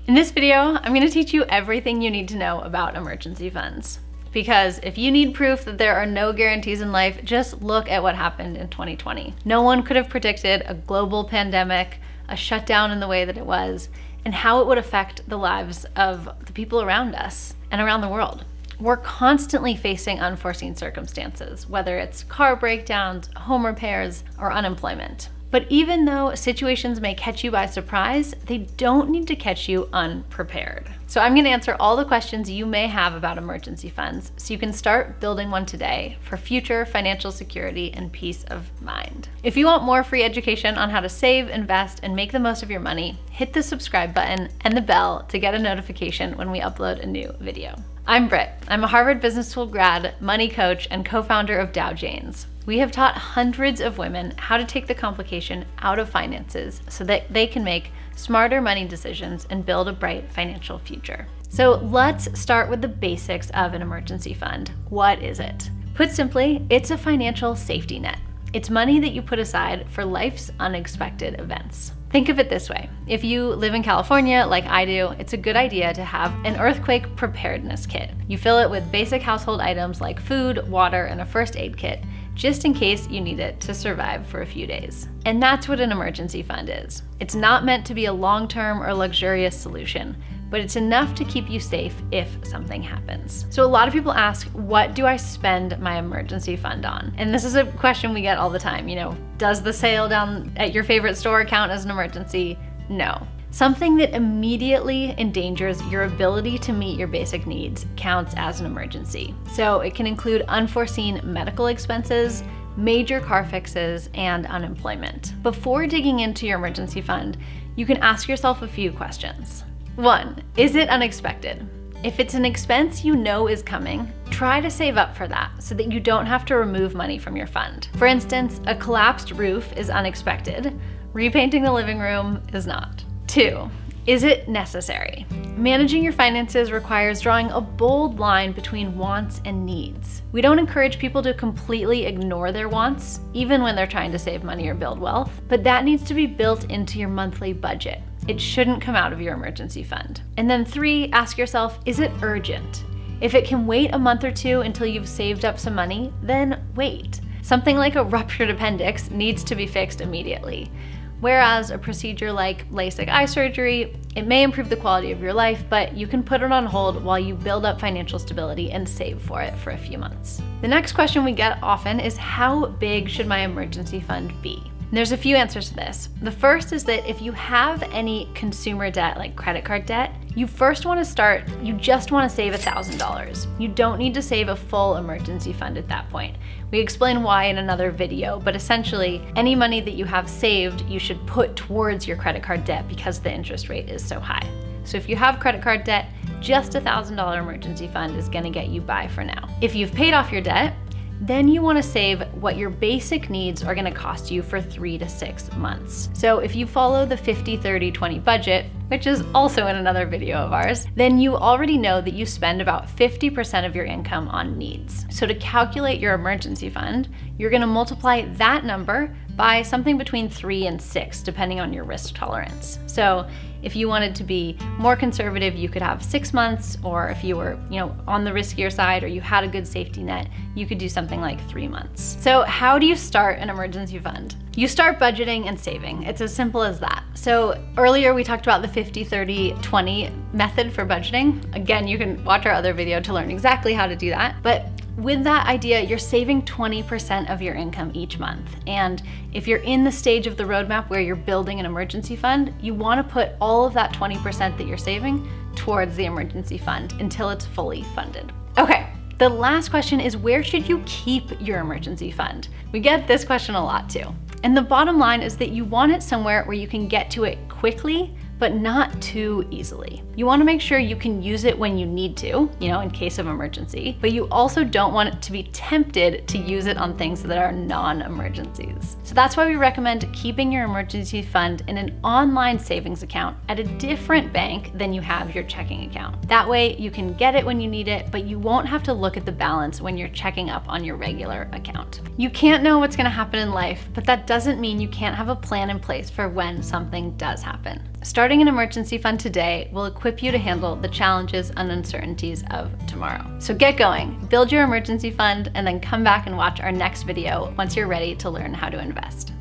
In this video, I'm going to teach you everything you need to know about emergency funds. Because if you need proof that there are no guarantees in life, just look at what happened in 2020. No one could have predicted a global pandemic, a shutdown in the way that it was, and how it would affect the lives of the people around us and around the world. We're constantly facing unforeseen circumstances, whether it's car breakdowns, home repairs, or unemployment. But even though situations may catch you by surprise, they don't need to catch you unprepared. So I'm gonna answer all the questions you may have about emergency funds so you can start building one today for future financial security and peace of mind. If you want more free education on how to save, invest, and make the most of your money, hit the subscribe button and the bell to get a notification when we upload a new video. I'm Britt. I'm a Harvard Business School grad, money coach, and co-founder of Dow Janes. We have taught hundreds of women how to take the complication out of finances so that they can make smarter money decisions and build a bright financial future. So let's start with the basics of an emergency fund. What is it? Put simply, it's a financial safety net. It's money that you put aside for life's unexpected events. Think of it this way. If you live in California, like I do, it's a good idea to have an earthquake preparedness kit. You fill it with basic household items like food, water, and a first aid kit, just in case you need it to survive for a few days. And that's what an emergency fund is. It's not meant to be a long-term or luxurious solution, but it's enough to keep you safe if something happens. So a lot of people ask, what do I spend my emergency fund on? And this is a question we get all the time, does the sale down at your favorite store count as an emergency? No. Something that immediately endangers your ability to meet your basic needs counts as an emergency. So it can include unforeseen medical expenses, major car fixes, and unemployment. Before digging into your emergency fund, you can ask yourself a few questions. 1, is it unexpected? If it's an expense you know is coming, try to save up for that so that you don't have to remove money from your fund. For instance, a collapsed roof is unexpected. Repainting the living room is not. 2, is it necessary? Managing your finances requires drawing a bold line between wants and needs. We don't encourage people to completely ignore their wants, even when they're trying to save money or build wealth, but that needs to be built into your monthly budget. It shouldn't come out of your emergency fund. And then 3, ask yourself, is it urgent? If it can wait a month or 2 until you've saved up some money, then wait. Something like a ruptured appendix needs to be fixed immediately. Whereas a procedure like LASIK eye surgery, it may improve the quality of your life, but you can put it on hold while you build up financial stability and save for it for a few months. The next question we get often is, how big should my emergency fund be? And there's a few answers to this. The first is that if you have any consumer debt, like credit card debt, you just want to save $1,000. You don't need to save a full emergency fund at that point. We explain why in another video, but essentially any money that you have saved, you should put towards your credit card debt because the interest rate is so high. So if you have credit card debt, just a $1,000 emergency fund is gonna get you by for now. If you've paid off your debt, then you want to save what your basic needs are going to cost you for 3 to 6 months. So if you follow the 50-30-20 budget, which is also in another video of ours, then you already know that you spend about 50% of your income on needs. So to calculate your emergency fund, you're going to multiply that number by something between 3 and 6, depending on your risk tolerance. So if you wanted to be more conservative, you could have 6 months, or if you were, on the riskier side or you had a good safety net, you could do something like 3 months. So how do you start an emergency fund? You start budgeting and saving. It's as simple as that. So earlier we talked about the 50-30-20 method for budgeting. Again, you can watch our other video to learn exactly how to do that. But with that idea, you're saving 20% of your income each month. And if you're in the stage of the roadmap where you're building an emergency fund, you want to put all of that 20% that you're saving towards the emergency fund until it's fully funded. Okay, the last question is, where should you keep your emergency fund? We get this question a lot too. And the bottom line is that you want it somewhere where you can get to it quickly, but not too easily. You want to make sure you can use it when you need to, in case of emergency, but you also don't want it to be tempted to use it on things that are non-emergencies. So that's why we recommend keeping your emergency fund in an online savings account at a different bank than you have your checking account. That way you can get it when you need it, but you won't have to look at the balance when you're checking up on your regular account. You can't know what's going to happen in life, but that doesn't mean you can't have a plan in place for when something does happen. Starting an emergency fund today will equip you to handle the challenges and uncertainties of tomorrow. So get going, build your emergency fund, and then come back and watch our next video once you're ready to learn how to invest.